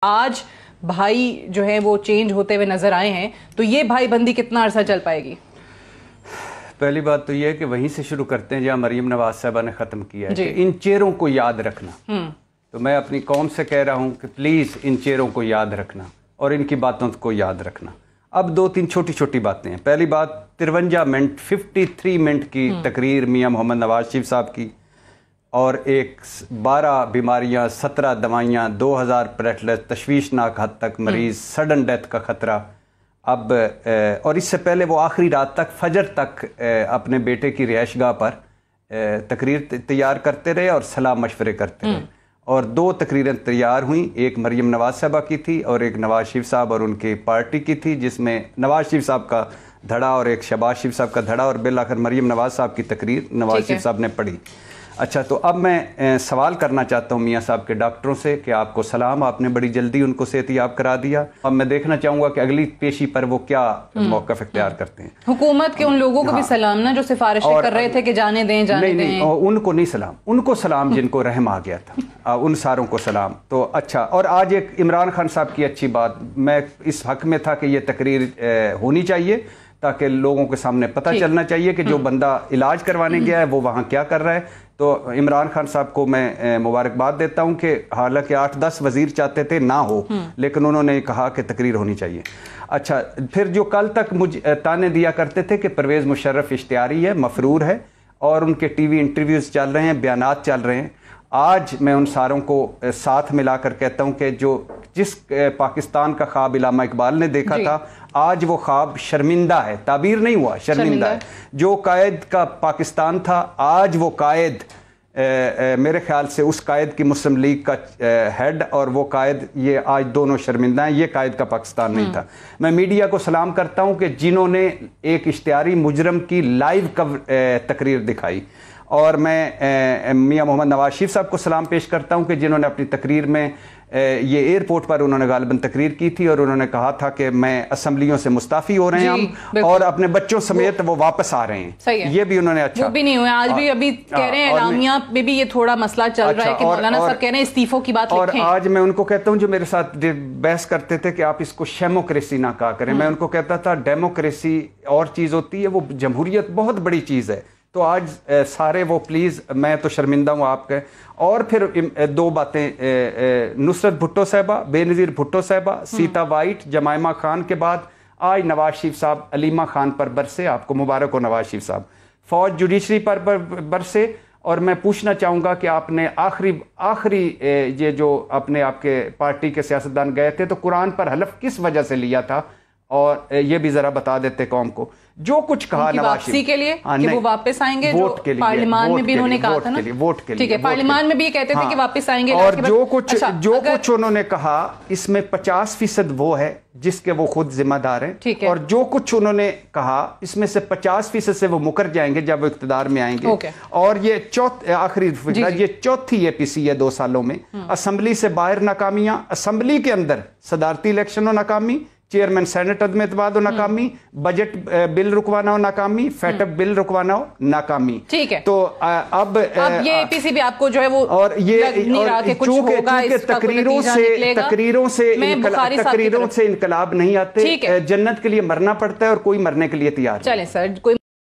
آج بھائی جو ہے وہ چینج ہوتے ہوئے نظر آئے ہیں، تو یہ بھائی بندی کتنا عرصہ چل پائے گی؟ پہلی بات تو یہ ہے کہ وہیں سے شروع کرتے ہیں جہاں مریم نواز صاحبہ نے ختم کیا ہے کہ ان چہروں کو یاد رکھنا. تو میں اپنی قوم سے کہہ رہا ہوں کہ پلیز ان چہروں کو یاد رکھنا اور ان کی باتوں کو یاد رکھنا. اب 2-3 چھوٹی چھوٹی باتیں ہیں. پہلی بات 53 منٹ 53 منٹ کی تقریر میاں محمد نواز شریف صاحب کی، اور 12 بیماریاں، 17 دوائیاں، 2000 پلیٹلیٹ، تشویشناک حد تک مریض، سڈن ڈیتھ کا خطرہ. اب اور اس سے پہلے وہ آخری رات تک فجر تک اپنے بیٹے کی رہائش گاہ پر تقریر تیار کرتے رہے اور صلاح مشورے کرتے رہے. اور 2 تقریریں تیار ہوئیں، ایک مریم نواز صاحبہ کی تھی اور ایک نواز شریف صاحب اور ان کی پارٹی کی تھی، جس میں نواز شریف صاحب کا دھڑا اور ایک شہباز شریف صاحب کا دھڑا، اور بالآخر مریم نواز صاحب کی تقریر نواز شریف صاحب نے پڑھی. اچھا، تو اب میں سوال کرنا چاہتا ہوں میاں صاحب کے ڈاکٹروں سے کہ آپ کو سلام، آپ نے بڑی جلدی ان کو صحت یاب کرا دیا. اب میں دیکھنا چاہوں گا کہ اگلی پیشی پر وہ کیا موقف اختیار کرتے ہیں. حکومت کے ان لوگوں کو بھی سلام نا جو سفارشیں کر رہے تھے کہ جانے دیں جانے دیں. نہیں، ان کو نہیں سلام، ان کو سلام جن کو رحم آ گیا تھا، ان ساروں کو سلام. تو اچھا، اور آج ایک عمران خان صاحب کی اچھی بات، میں اس حق میں تھا کہ یہ تقریر ہونی چاہیے تاکہ لوگوں کے سامنے پتہ چلنا چاہیے کہ جو بندہ علاج کروانے گیا ہے وہ وہاں کیا کر رہا ہے. تو عمران خان صاحب کو میں مبارکباد دیتا ہوں کہ حالانکہ 8-10 وزیر چاہتے تھے نہ ہو، لیکن انہوں نے کہا کہ تقریر ہونی چاہیے. اچھا، پھر جو کل تک مجھے تانے دیا کرتے تھے کہ پرویز مشرف اشتہاری ہے، مفرور ہے، اور ان کے ٹی وی انٹرویوز چل رہے ہیں، بیانات چل رہے ہیں، آج میں ان ساروں کو ساتھ ملا کر کہتا ہوں کہ جس پاکستان کا خواب علامہ اقبال نے دیکھا تھا، آج وہ خواب شرمندہ ہے، تعبیر نہیں ہوا، شرمندہ ہے. جو قائد کا پاکستان تھا، آج وہ قائد میرے خیال سے اس قائد کی مسلم لیگ کا ہیڈ اور وہ قائد، یہ آج دونوں شرمندہ ہیں. یہ قائد کا پاکستان نہیں تھا. میں میڈیا کو سلام کرتا ہوں کہ جنہوں نے ایک اشتہاری مجرم کی لائیو تقریر دکھائی، اور میں میاں محمد نواز شریف صاحب کو سلام پیش کرتا ہوں کہ جنہوں نے اپنی تقریر میں یہ ایئرپورٹ پر انہوں نے غالباً تقریر کی تھی اور انہوں نے کہا تھا کہ میں اسمبلیوں سے مستعفی ہو رہے ہیں ہم، اور اپنے بچوں سمیت وہ واپس آ رہے ہیں. یہ بھی انہوں نے اچھا، وہ بھی نہیں ہوئے. آج بھی ابھی کہہ رہے ہیں اعلامیہ میں بھی یہ تھوڑا مسئلہ چل رہا ہے کہ مولانا صاحب کہہ رہے ہیں استعفوں کی بات لکھیں. اور آج میں ان کو کہتا ہوں جو میرے ساتھ بحث کرتے تھے کہ آپ اس کو شیموکریسی نہ کہا کریں، میں ان کو کہتا تھا ڈیموکریسی اور چیز ہوتی ہے، وہ جمہوریت بہت بڑی چیز ہے. تو آج سارے وہ پلیز، میں تو شرمندہ ہوں آپ کے. اور پھر 2 باتیں، نصرت بھٹو صاحبہ، بے نظیر بھٹو صاحبہ، سیتا وائٹ، جمائمہ خان کے بعد آج نواز شریف صاحب علیمہ خان پر برسے. آپ کو مبارک ہو نواز شریف صاحب. فوج جوڈیشری پر برسے. اور میں پوچھنا چاہوں گا کہ آپ نے آخری یہ جو اپنے آپ کے پارٹی کے سیاستدان گئے تھے تو قرآن پر حلف کس وجہ سے لیا تھا، اور یہ بھی ذرا بتا دیتے قوم کو. جو کچھ کہا نواز شریف کے لیے کہ وہ واپس آئیں گے، جو پارلیمان میں بھی انہوں نے کہا تھا نا، ووٹ کے لیے، ٹھیک ہے، پارلیمان میں بھی یہ کہتے تھے کہ واپس آئیں گے. اور جو کچھ انہوں نے کہا اس میں 50% وہ ہے جس کے وہ خود ذمہ دار ہیں، اور جو کچھ انہوں نے کہا اس میں سے 50% سے وہ مکر جائیں گے جب وہ اقتدار میں آئیں گے. اور یہ آخری فکرہ، یہ چوتھی APC ہے 2 سالوں میں. اسمبلی سے باہر ناکامیاں، اسمبلی کے اندر صدارتی الیکشن و ناکامی، چیئرمین سینٹ عدم اعتماد و ناکامی، بجٹ بل رکوانا ہو ناکامی، فیٹ اپ بل رکوانا ہو ناکامی. ٹھیک ہے، تو اب یہ APC بھی آپ کو جو ہے وہ اور یہ چونکہ تقریروں سے انقلاب نہیں آتے، جنت کے لیے مرنا پڑتا ہے اور کوئی مرنے کے لیے تیار نہیں. چلیں سر، کوئی